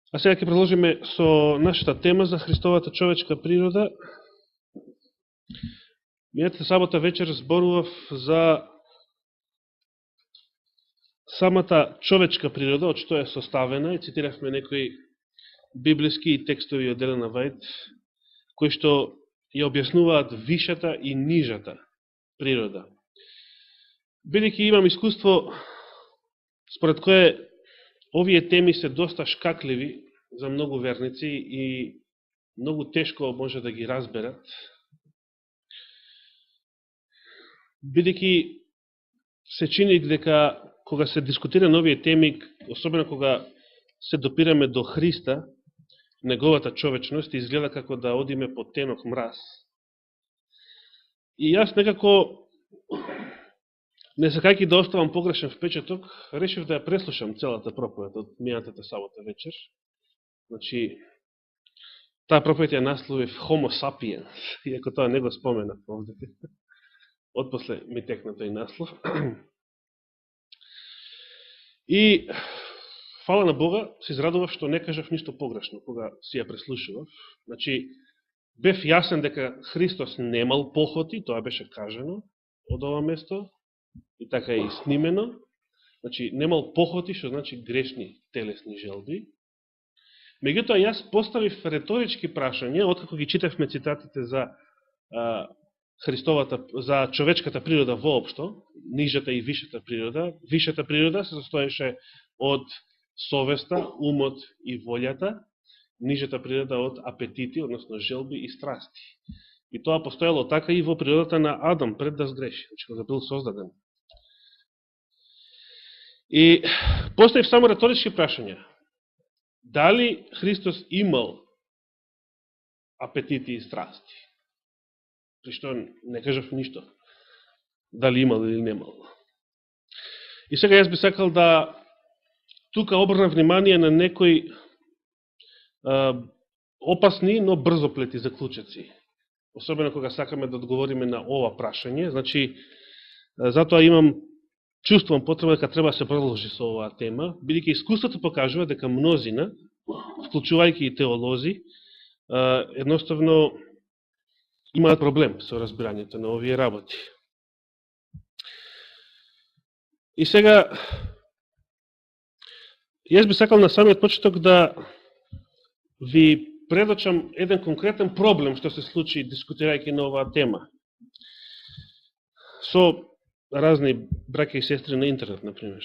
А сега ќе продолжиме со нашата тема за Христовата човечка природа. Мијата сабота вечер зборував за самата човечка природа, од што е составена, и цитиравме некои библиски и текстови од Елена Вајд, кои што ја објаснуваат вишата и нижата природа. Бидејќи имам искуство според кое овие теми се доста шкакливи за многу верници и многу тешко може да ги разберат, бидејќи се чини дека кога се дискутира на овие теми, особено кога се допираме до Христа, неговата човечност, изгледа како да одиме по тенок мраз. И јас некако, не сакајќи да оставам погрешен впечаток, решив да ја преслушам целата проповед од мијатата сабота вечер. Значи, таа проповед ја насловив Homo sapiens, иако тоа не го споменав овде. Отпосле ми текна тој наслов. И, фала на Бога, се израдував што не кажав ништо погрешно кога си ја преслушував. Значи, бев јасен дека Христос немал похоти, тоа беше кажено од ова место, и така е и снимено. Значи, немал похоти, што значи грешни телесни желби. Меѓутоа, јас поставив реторички прашања, откако ги читавме цитатите за Христовата, за човечката природа воопшто, нижата и вишата природа. Вишата природа се состоеше од совеста, умот и волјата, нижата природа од апетити, односно желби и страсти. И тоа постоело така и во природата на Адам пред да сгреши, кога бил создаден. И поставив само реторички прашања. Дали Христос имал апетити и страсти? При што не кажав ништо. Дали имал или немал. И сега јас би сакал да тука обрнам внимание на некои опасни, но брзоплети заклучаци. Особено кога сакаме да одговориме на ова прашање. Значи, затоа чувствувам потреба дека треба да се продолжи со оваа тема, бидејќи искуството покажува дека мнозина, вклучувајќи и теолози, едноставно имаат проблем со разбирањето на овие работи. И сега, јас би сакал на самиот почеток да ви предочам еден конкретен проблем што се случи дискутирајќи на оваа тема. Со разни браќа и сестри на интернет, например.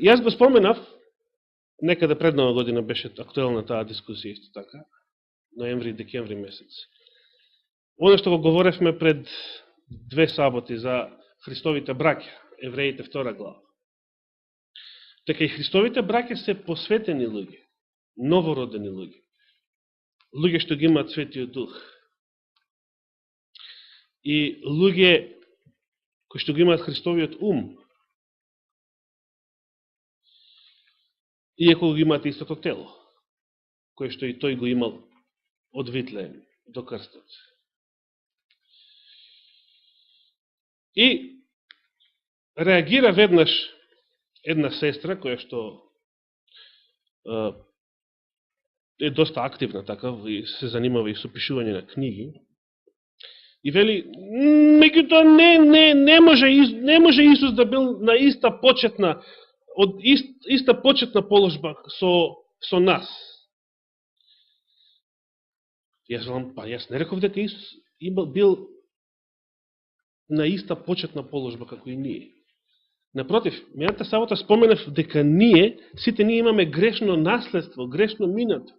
Јас го споменав, некаде пред нова година беше актуелна таа дискусија исто така, ноември и декември месец. Оно што го говоревме пред 2 саботи за Христовите браќа, Евреите 2 глава. Така и Христовите браќа се посветени луѓе, новородени луѓе, луѓе што ги имаат Светиот Дух. И луѓе кои што ги имаат Христовиот ум, иако ги имаат истото тело, кое што и тој го имал од Витлеем до крстот. И реагира веднаш една сестра, која што е доста активна така, и се занимава и со пишување на книги, и вели, меѓутоа не може Исус да бил на иста почетна, од иста почетна положба со нас. Јас не реков дека Исус бил на иста почетна положба како и ние. Напротив, мејата сабота споменав дека сите ние имаме грешно наследство, грешно минато.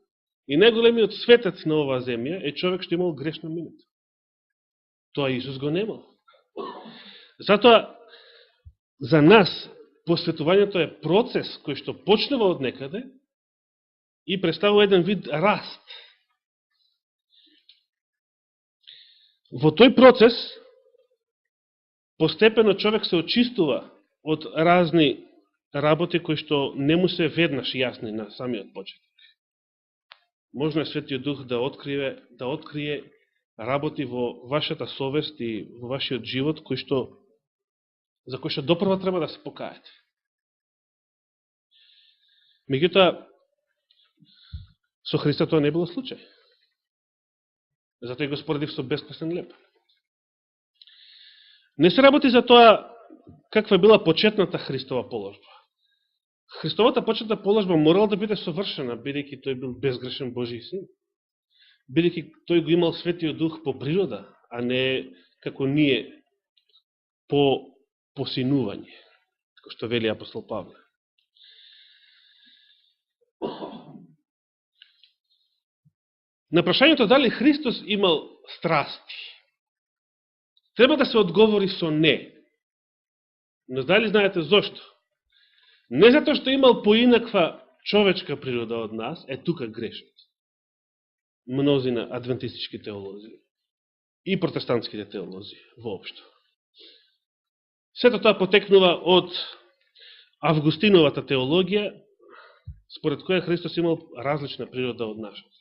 И најголемиот светец на оваа земја е човек што имал грешно минато. Тоа Исус го немал. Затоа, за нас, посветувањето е процес кој што почнува од некаде и представува еден вид раст. Во тој процес, постепено човек се очистува од разни работи кои што не му се веднаш јасни на самиот почеток. Можно е Светиот Дух да открие работи во вашата совест и во вашиот живот за кои што допрва треба да се покаете. Меѓутоа, со Христа тоа не било случај. Затоа и го споредив со бескрсен леп. Не се работи за тоа каква била почетната Христова положба. Христовата почетна положба морала да биде совршена, бидејќи тој бил безгрешен Божи син. Бидејќи тој го имал Светиот Дух по природа, а не како ние по посинување, како што вели апостол Павле. На прашањето дали Христос имал страсти, треба да се одговори со не. Но дали знаете зошто? Не затоа што имал поинаква човечка природа од нас, тука грешат мнозина адвентистички теолози и протестантските теолози воопшто. Сето тоа потекнува од Августиновата теологија, според која Христос имал различна природа од нашата.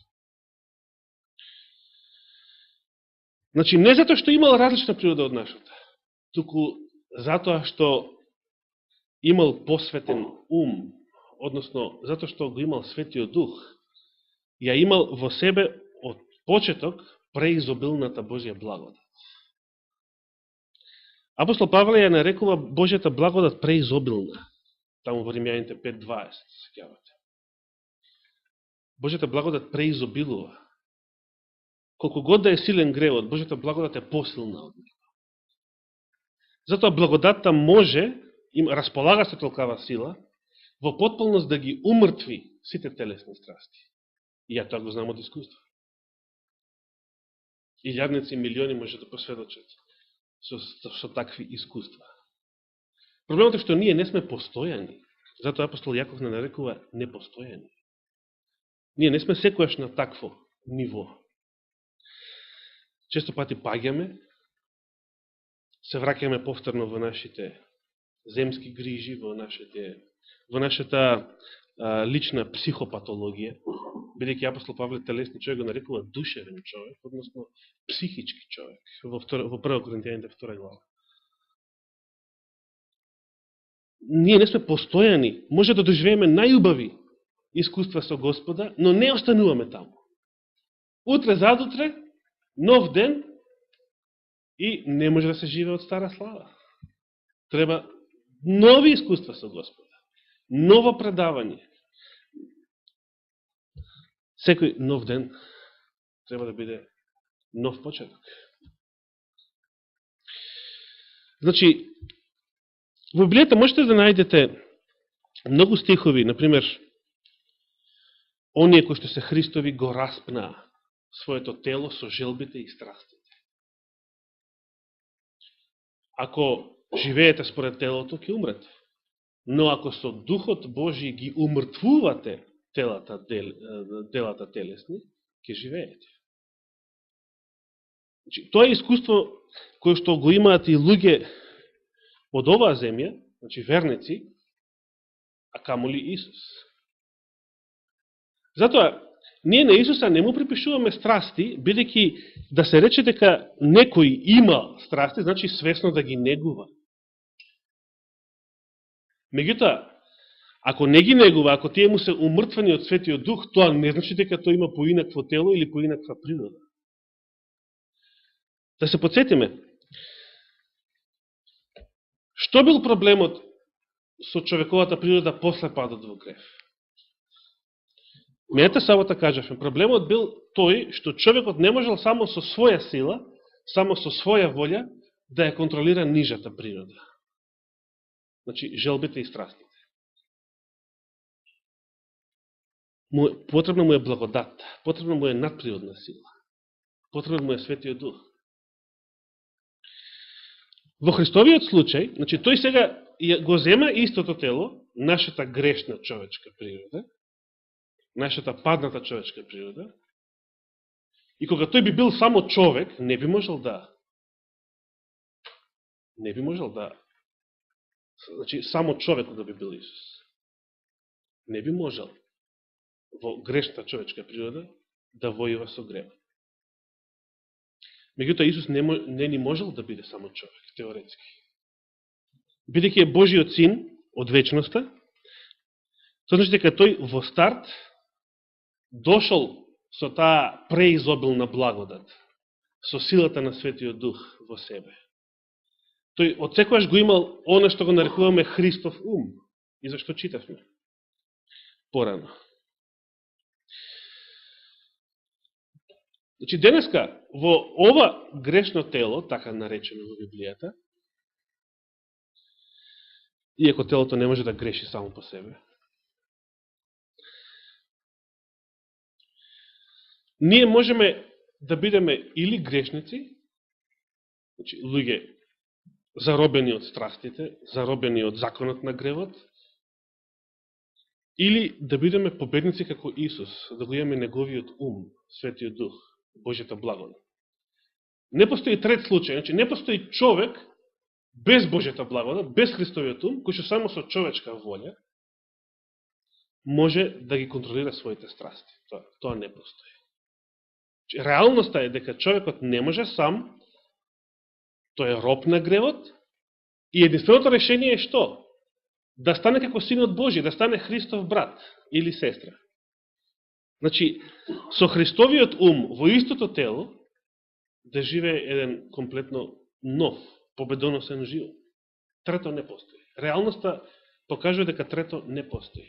Значи, не затоа што имал различна природа од нашата, туку затоа што имал посветен ум, односно затоа што го имал Светиот Дух, ја имал во себе од почеток преизобилната Божја благодат. Апостол Павле ја нарекува Божјата благодат преизобилна, таму во Римјаните 5:20, сеќавате. Божјата благодат преизобилува. Колку год да е силен гревот, Божјата благодат е посилна од него. Затоа благодатта може, располага се толкава сила, во потполност да ги умртви сите телесни страсти. И ја тоа го знам од искуство. Илјадници, милиони може да посведочат со такви искуства. Проблемот е што ние не сме постојани. Затоа апостол Јаков не нарекува непостојани. Ние не сме секојаш на такво ниво. Често пати паѓаме, се враќаме повторно во нашите земски грижи, во нашата лична психопатологија, бидејќи апостол Павле телесни човек го нарекува душевен човек, односно психички човек, во 1 Коринтијаните 2 глава. Ние не сме постојани, може да доживееме најубави искуства со Господа, но не остануваме таму. Утре, задутре, нов ден и не може да се живе од стара слава. Треба нови искуства со Господа, ново предавање. Секој нов ден треба да биде нов почеток. Значи, во Библијата можете да најдете многу стихови, например, оние кои што се Христови го распнаа своето тело со желбите и страстите. Ако живеете според телото, ќе умрете. Но ако со Духот Божи ги умртвувате делата телесни, ќе живеете. Значи, тоа е искуство кое што го имаат и луѓе од оваа земја, значи верници, а камоли Исус. Затоа, ние на Исуса не му припишуваме страсти, бидејќи да се рече дека некој има страсти, значи свесно да ги негува. Меѓутоа, ако не ги негува, ако тие му се умртвени од Светиот Дух, тоа не значи дека тој има поинакво тело или поинаква природа. Да се подсетиме, што бил проблемот со човековата природа после падот во грев? Мината сабота кажавме, проблемот бил тој што човекот не можел само со своја сила, само со своја волја да ја контролира нижата природа. Значи, желбите и страстите. Потребна му е благодат, потребна му е надприродна сила, потребна му е Светиот Дух. Во Христовиот случај, значи, тој сега го зема истото тело, нашата грешна човечка природа, нашата падната човечка природа, и кога тој би бил само човек, не би можел да, значи, само човекот да би бил Исус. Не би можел во грешната човечка природа да војува со грев. Меѓутоа, Исус не ни можел да биде само човек, теоретски. Бидејќи е Божиот син од вечноста, Тоа значи дека тој во старт дошол со таа преизобилна благодат, со силата на Светиот Дух во себе. Тој од секојаш го имал оно што го нарекуваме Христов ум. И зашто читавме порано. Значи, денеска, во ова грешно тело, така наречено во Библијата, иако телото не може да греши само по себе, ние можеме да бидеме или грешници, значи, луѓе заробени од страстите, заробени од законот на гревот, или да бидеме победници како Исус, да го имаме неговиот ум, Светиот Дух, Божјата благодат. Не постои трет случај, значи не постои човек без Божјата благодат, без Христовиот ум, кој што само со човечка волја може да ги контролира своите страсти. Тоа не постои. Значи, реалноста е дека човекот не може сам, тој е роб на гревот, и единственото решение е што? Да стане како Синот Божи, да стане Христов брат или сестра. Значи, со Христовиот ум во истото тело, да живее еден комплетно нов, победоносен живот. Трето не постои. Реалноста покажува дека трето не постои.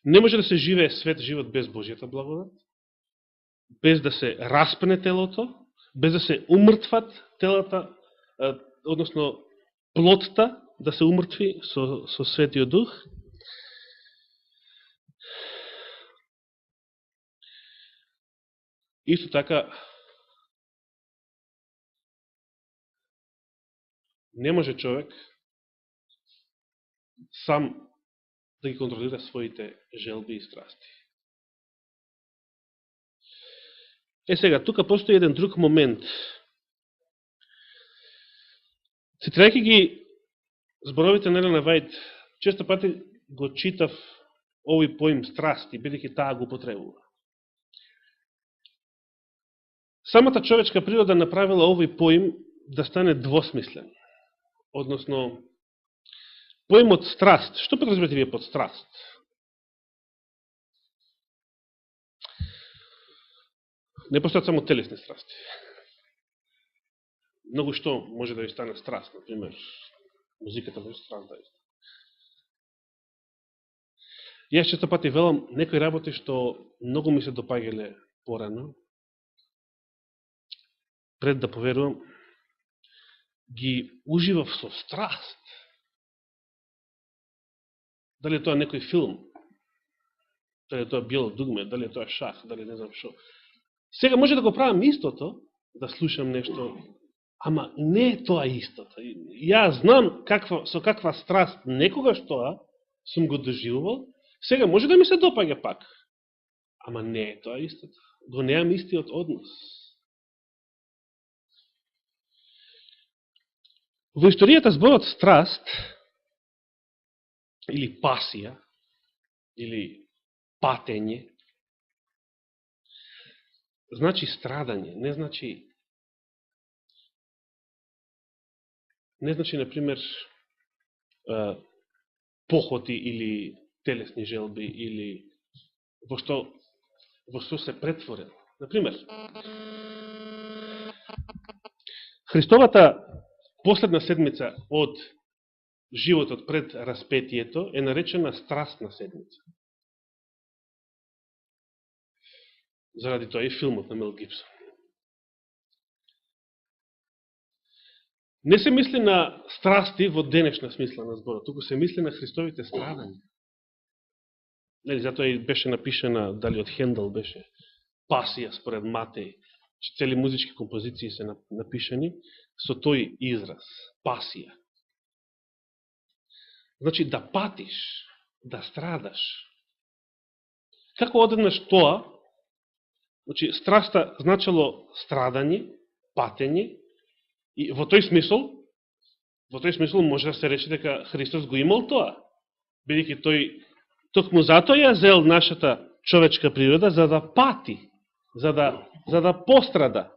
Не може да се живее свет живот без Божјата благодат, без да се распне телото, без да се умртват телата, односно плотта, да се умртви со Светиот Дух. Исто така, не може човек сам да ги контролира своите желби и страсти. Сега, тука постои еден друг момент. Цитирајќи ги зборовите на Елена Вајд, често пати го читав овој поим страсти, бидејќи таа го употребува. Самата човечка природа направила овој поим да стане двосмислен. Односно, поимот страст, што подразбирате вие под страст? Не постојат само телесни страсти. Многу што може да ви стане страст, например, музиката може страст да исто. Јас често пати велам некои работи што многу ми се допаѓале порано, пред да поверувам, ги уживав со страст. Дали е тоа некој филм, дали е тоа Биело дугме, дали е тоа шах, дали не знам шо. Сега може да го правам истото, да слушам нешто, ама не е тоа истото. Ја знам со каква страст некогаш тоа сум го доживувал, сега може да ми се допаѓа пак, ама не е тоа истото. Го неам истиот однос. Во историјата зборот страст, или пасија, или патење, значи страдање, не значи, например, похоти или телесни желби, или во што се претворил. Например, Христовата последна седмица од животот пред распетието е наречена страстна седмица. Заради тоа и филмот на Мел Гибсон. Не се мисли на страсти во денешна смисла на зборот, туку се мисли на Христовите страдања. Затоа и беше напишена, дали од Хендел беше, пасија според Матеј, че цели музички композиции се напишани со тој израз, пасија. Значи да патиш, да страдаш. Како одеднаш тоа, значи страста значило страдање, патење, и во тој смисол може да се рече дека Христос го имал тоа, бидејќи тој токму затоа ја зел нашата човечка природа за да пати, за да пострада.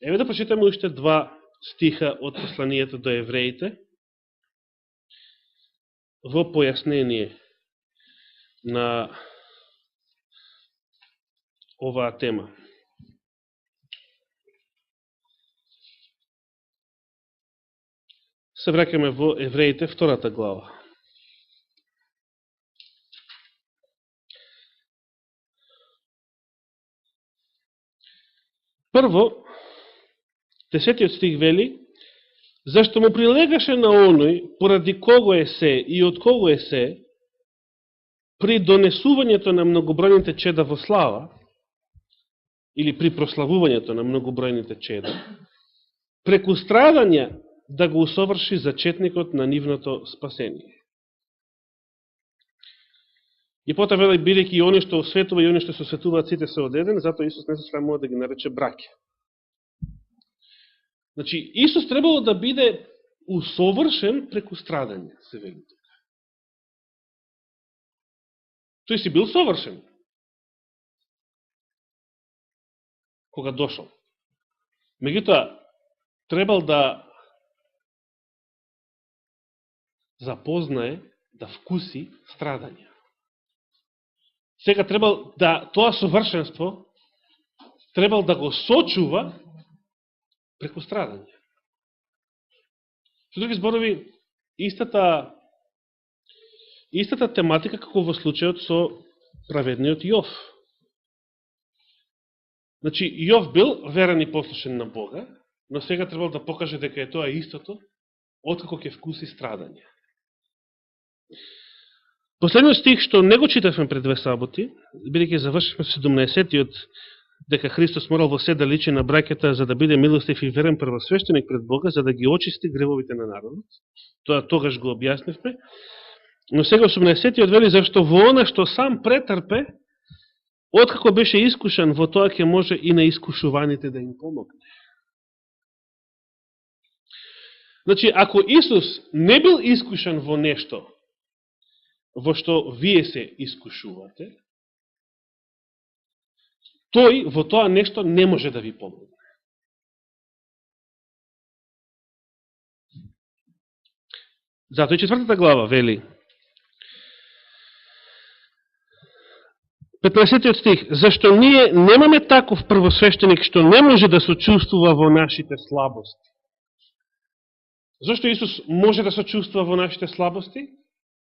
Еве да прочитаме уште два стиха од посланието до евреите во појаснение на оваа тема. Се враќаме во Евреите, втората глава. Прво, 10 стих вели: зашто му прилегаше на оној, поради кого е се и од кого е се, при донесувањето на многобројните чеда во слава, или при прославувањето на многобројните чеда, преку страдања да го усоврши зачетникот на нивното спасение. И потоа вели, бидејќи и они што осветува и они што се осветуваат, сите се од еден, затоа Исус не се срамува да ги нарече браќа. Значи, Исус требало да биде усовршен преку страдање, се вели тука. Тој си бил совршен кога дошол. Меѓутоа, требал да запознае, да вкуси страдање. Сега требал да тоа совршенство требал да го сочува преку страдање. Со други зборови, истата тематика како во случајот со праведниот Јов. Значи, Јов бил верен и послушен на Бога, но сега требал да покаже дека е тоа истото, откако ќе вкуси страдање. Последниот стих, што не го читавме пред 2 саботи, бидејќи завршивме 17-тиот, дека Христос морал во се да личи на браќата за да биде милостив и верен првосвещеник пред Бога, за да ги очисти гревовите на народот. Тоа тогаш го објаснивме. Но сега 18-тиот вели, зашто во она што сам претрпе, откако беше искушан, во тоа ќе може и на искушуваните да им помогне. Значи, ако Исус не бил искушан во нешто, во што вие се искушувате, тој во тоа нешто не може да ви помогне. Затоа и 4 глава вели, 15 стих, зашто ние немаме таков првосвещеник што не може да сочувствува во нашите слабости. Зашто Исус може да сочувствува во нашите слабости?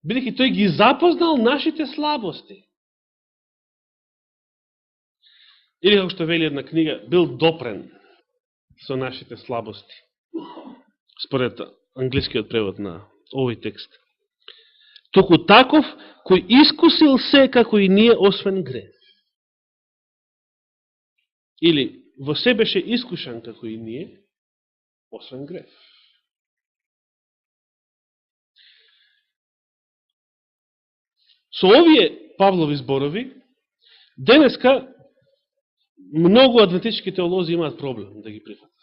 Бидејќи тој ги запознал нашите слабости. Или, како што вели една книга, бил допрен со нашите слабости. Според англискиот превод на овој текст. Току таков, кој искусил се како и ние, освен грев. Или, во се беше искушан како и ние, освен грев. Со овие Павлови зборови, денеска многу адвентички теолози имаат проблем да ги прифатат.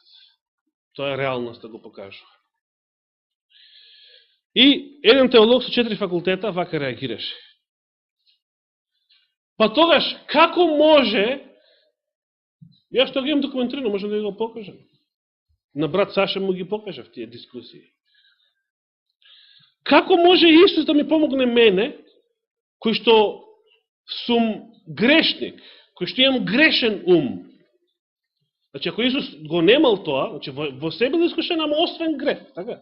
Тоа е реалност да го покажува. И еден теолог со 4 факултета вака реагираше. Па тогаш, како може, јас што ги имам документирано, можем да го покажам. На брат Саша му ги покажав тие дискусии. Како може Исус да ми помогне мене, кој што сум грешник, кој што имам грешен ум? Значи, ако Исус го немал тоа, значи, во себе да искушен, ама освен греф, така?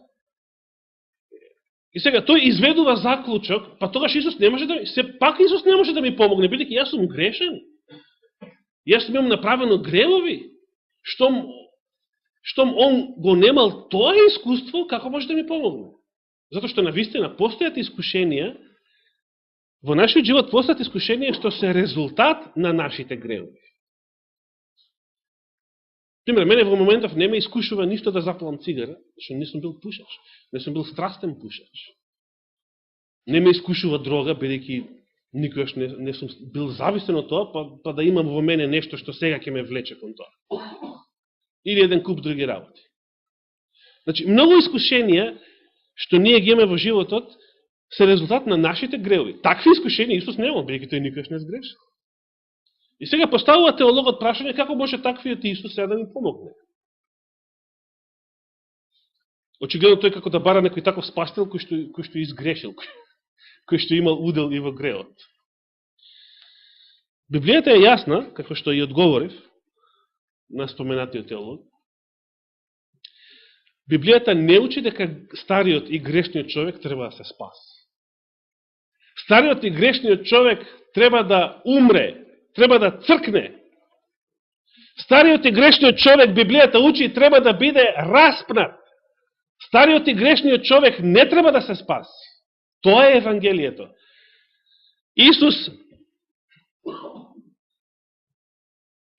И сега, тој изведува заклучок, па тогаш Исус не може да... Пак Исус не може да ми помогне, бидејќи јас сум грешен. Јас сум имам направено гревови. Штом он го немал тоа искуство, како може да ми помогне? Затоа што навистина постојат искушенија, во нашиот живот постојат искушенија што се резултат на нашите гревови. Пример, мене во моментов не ме искушува ништо да запалам цигара, што не сум бил пушач, не сум бил страстен пушач. Не ме искушува дрога, бидејќи никогаш не сум бил зависен од тоа, па да имам во мене нешто што сега ќе ме влече кон тоа. Или еден куп други работи. Значи, многу искушенија што ние ги имаме во животот се резултат на нашите гревови. Такви искушенија Исус немал, бидејќи тој никогаш не сгрешил. И сега поставува теологот прашање како може таквиот Исус сега да ми помогне. Очигледно тој како да бара некој таков спастил кој што изгрешил, кој што имал удел и во греот. Библијата е јасна, како што и одговорив на споменатиот теолог. Библијата не учи дека стариот и грешниот човек треба да се спаси. Стариот и грешниот човек треба да умре, треба да цркне. Стариот и грешниот човек, Библијата учи, треба да биде распнат. Стариот и грешниот човек не треба да се спаси. Тоа е Евангелието. Исус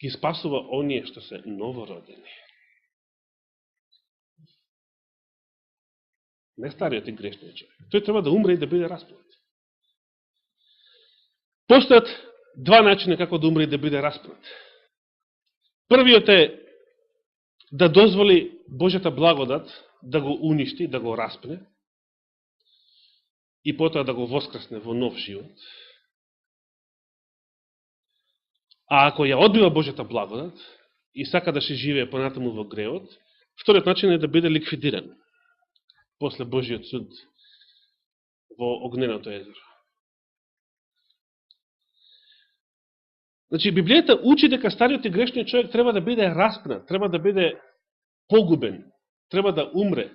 ги спасува оние што се новородени. Не стариот и грешниот човек. Тој треба да умре и да биде распнат. Постојат два начина како да умре и да биде распнат. Првиот е да дозволи Божјата благодат да го уништи, да го распне и потоа да го воскресне во нов живот. А ако ја одбива Божјата благодат и сака да се живее понатаму во греот, вториот начин е да биде ликвидиран после Божиот суд во огненото езеро. Значи, Библијата учи дека стариот и грешниот човек треба да биде распнат, треба да биде погубен, треба да умре,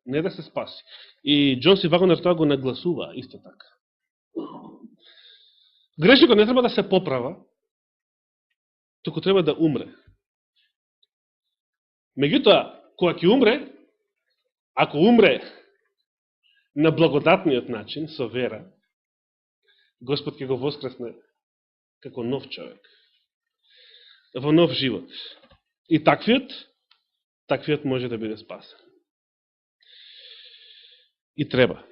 не да се спаси. И Джон Си Вагонер тоа го нагласува исто така. Грешникот не треба да се поправа, туку треба да умре. Меѓутоа, кога ќе умре, ако умре на благодатниот начин, со вера, Господ ќе го воскресне како нов човек, во нов живот. И таквиот може да биде спасен. И треба.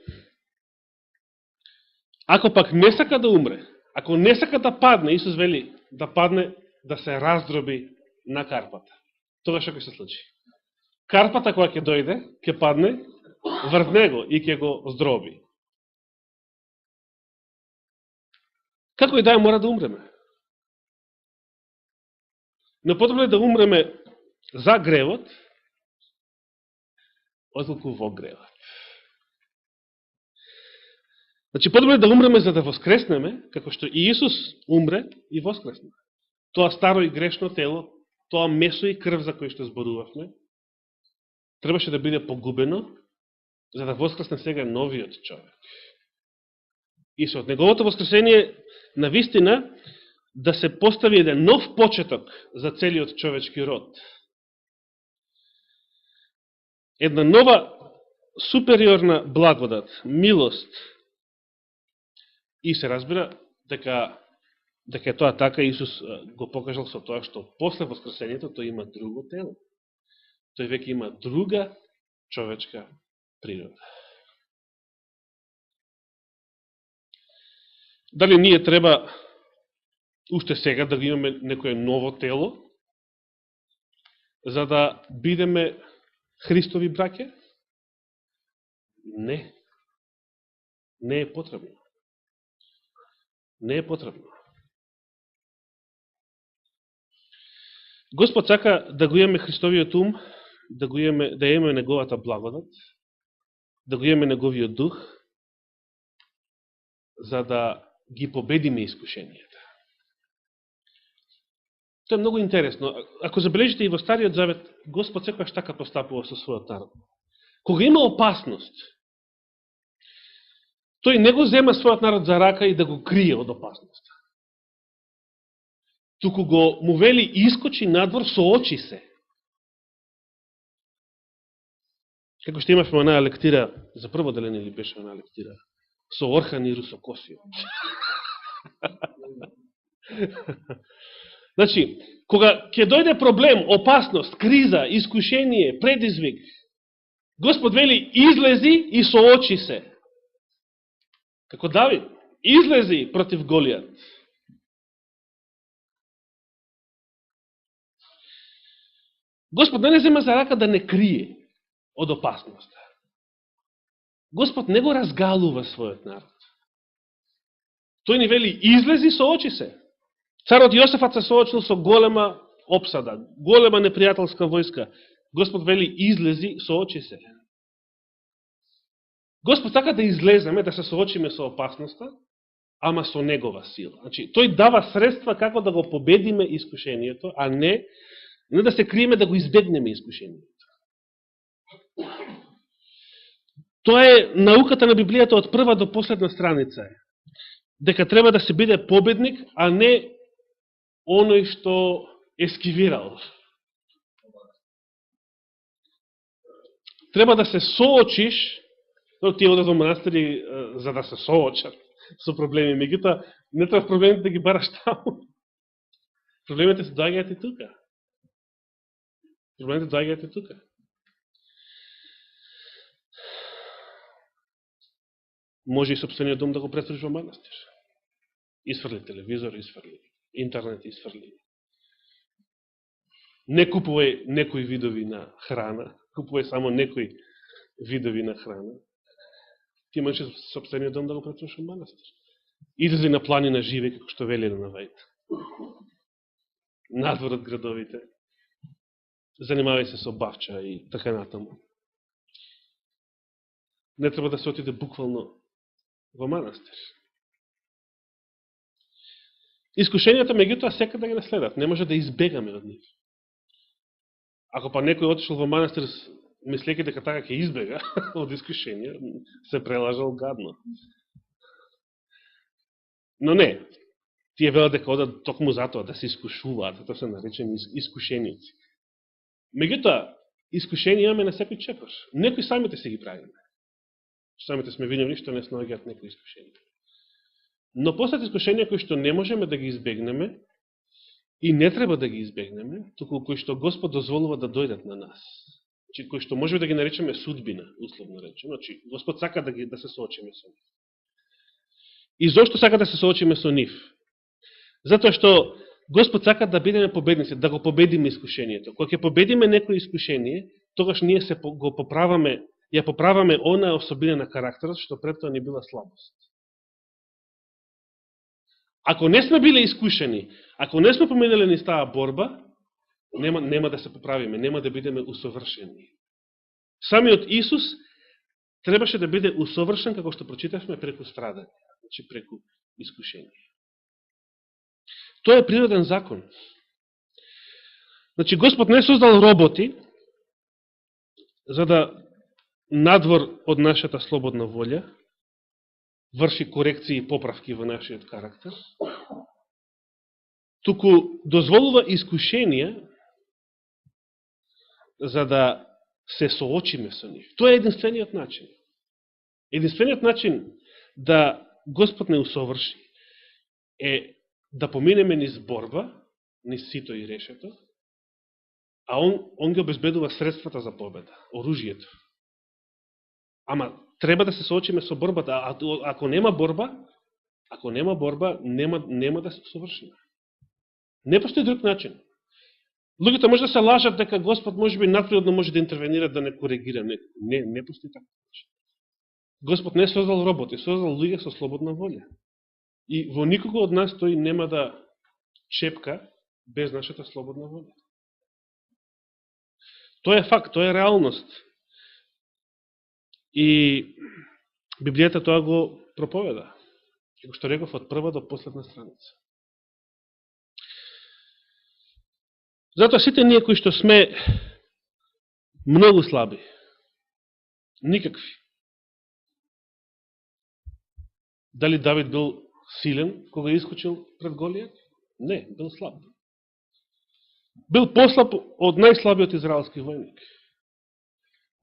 Ако пак не сака да умре, ако не сака да падне, Исус вели да падне, да се раздроби на карпата. Тоа што ќе се случи? Карпата која ќе дојде, ќе падне врз него и ќе го здроби. Како и да е, мора да умреме. Но потребно е да умреме за гревот, отколку во гревот. Значи, потребно е да умреме за да воскреснеме, како што и Исус умре и воскресне. Тоа старо и грешно тело, тоа месо и крв за кој што зборувавме, требаше да биде погубено, за да воскресне сега новиот човек. И со неговото воскресение, навистина, да се постави еден нов почеток за целиот човечки род. Една нова супериорна благодат, милост. И се разбира дека е тоа така, Исус го покажал со тоа што после воскресението тој има друго тело. Тој веќе има друга човечка природа. Дали ние треба уште сега да имаме некое ново тело, за да бидеме Христови браќа? Не. Не е потребно. Не е потребно. Господ сака да го имаме Христовиот ум, да имаме неговата благодат, да го имаме неговиот дух, за да ги победиме искушенијата. Тоа е многу интересно. Ако забележите и во Стариот Завет, Господ секојаш така постапува со својот народ. Кога има опасност, тој не го зема својот народ за рака и да го крие од опасноста. Туку го му вели искочи надвор, соочи се. Како што имавме онаа лектира, за прво деление ли беше онаа лектира, со Орхан и Русокосио. Значи, кога ќе дојде проблем, опасност, криза, искушение, предизвик, Господ вели излези и соочи се. Како Давид, излези против Голијат. Господ не зема за рака да не крие од опасноста. Господ не го разгалува својот народ. Тој ни вели, излези, соочи се. Царот Јосафат се соочил со голема опсада, голема непријателска војска. Господ вели, излези, соочи се. Господ сака да излеземе, да се соочиме со опасноста, ама со негова сила. Значи, тој дава средства како да го победиме искушението, а не да се криеме да го избегнеме искушението. Тоа е науката на Библијата од прва до последна страница. Дека треба да се биде победник, а не оној што ескивирал. Треба да се соочиш, но тие одат во монастири за да се соочат со проблеми, меѓутоа не треба проблемите да ги бараш таму. Проблемите се доаѓаат и тука. Проблемите доаѓаат и тука. Може и собствениот дом да го претвориш во манастир. Изфрли телевизор, изфрли интернет, изфрли. Не купувај некои видови на храна, купувај само некои видови на храна. Ти можеш собствениот дом да го претвориш во манастир. Излези на планина живе, како што вели на Навајта. Надвор од градовите. Занимавај се со бавча и така натаму. Не треба да се отиде буквално во манастир. Искушенијата, меѓутоа, секаде да ги наследат. Не може да избегаме од нив. Ако па некој отишол во манастир мислејќи дека така ќе избега од искушенија, се прелажал гадно. Но не, тие велат дека одат токму затоа да се искушуваат, тоа се наречени искушеници. Меѓутоа, искушенија имаме на секој чепаш. Некои самите се ги правиме. Самите сме виновни што не снаоѓаат некои искушенија. Но постојат искушенија кои што не можеме да ги избегнеме и не треба да ги избегнеме, туку кои што Господ дозволува да дојдат на нас. Значи, кои што можеме да ги наречеме судбина, условно речено. Значи, Господ сака да се соочиме со нив. И зошто сака да се соочиме со нив? Затоа што Господ сака да бидеме победници, да го победиме искушението. Кога ќе победиме некој искушение, тогаш ние го поправаме, ја поправаме онаа особина на карактерот што пред тоа ни била слабост. Ако не сме биле искушени, ако не сме поминали низ таа борба, нема да се поправиме, нема да бидеме усовршени. Самиот Исус требаше да биде усовршен, како што прочитавме, преку страдање, значи преку искушение. Тоа е природен закон. Значи, Господ не создал роботи за да надвор од нашата слободна волја врши корекции и поправки во нашиот карактер, туку дозволува искушенија за да се соочиме со нив. Тоа е единствениот начин. Единствениот начин да Господ не усоврши е да поминеме низ борба, низ сито и решето, а он ги обезбедува средствата за победа, оружието. Ама треба да се соочиме со борбата, ако нема борба, нема да се усовршиме. Не постои друг начин. Луѓето може да се лажат дека Господ можеби надприродно може да интервенира, да не коригира некој. Не постои така. Господ не создал роботи, создал луѓе со слободна волја. И во никого од нас тој нема да чепка без нашата слободна волја. Тоа е факт, тоа е реалност. И Библијата тоа го проповеда. Како што реков, од прва до последна страница. Затоа сите ние кои што сме многу слаби, никакви. Дали Давид бил силен кога искочил пред Голијат? Не, бил слаб. Бил послаб од најслабиот израелски војник.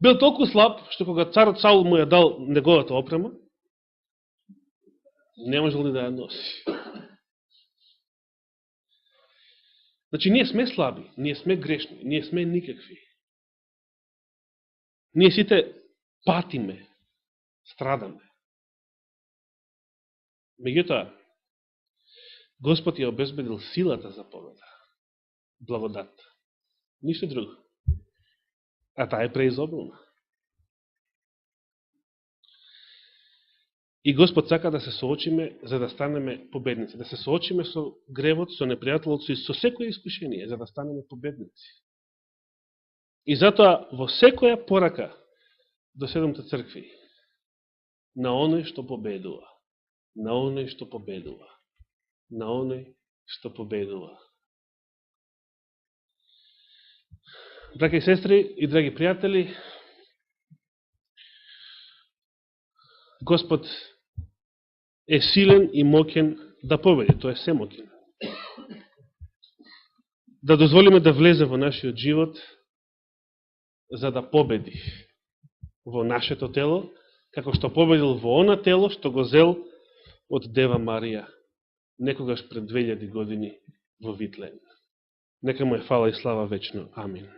Бил толку слаб, што кога царот Саул му ја дал неговата опрема, не можел ни да ја носи. Значи, ние сме слаби, ние сме грешни, ние сме никакви. Ние сите патиме, страдаме. Меѓутоа, Господ ја обезбедил силата за победа, благодат. Ништо друго. А таа е преизобилна. И Господ сака да се соочиме за да станеме победници, да се соочиме со гревот, со непријателот, со секоја искушение, за да станеме победници. И затоа во секоја порака до 7 цркви на оној што победува, на оној што победува. На оној што победува. Браќа и сестри и драги пријатели, Господ е силен и моќен да победи, тој е семоќен. Да дозволиме да влезе во нашиот живот, за да победи во нашето тело, како што победил во она тело што го зел од Дева Марија, некогаш пред 2000 години во Витлеем. Нека му е фала и слава вечно. Амин.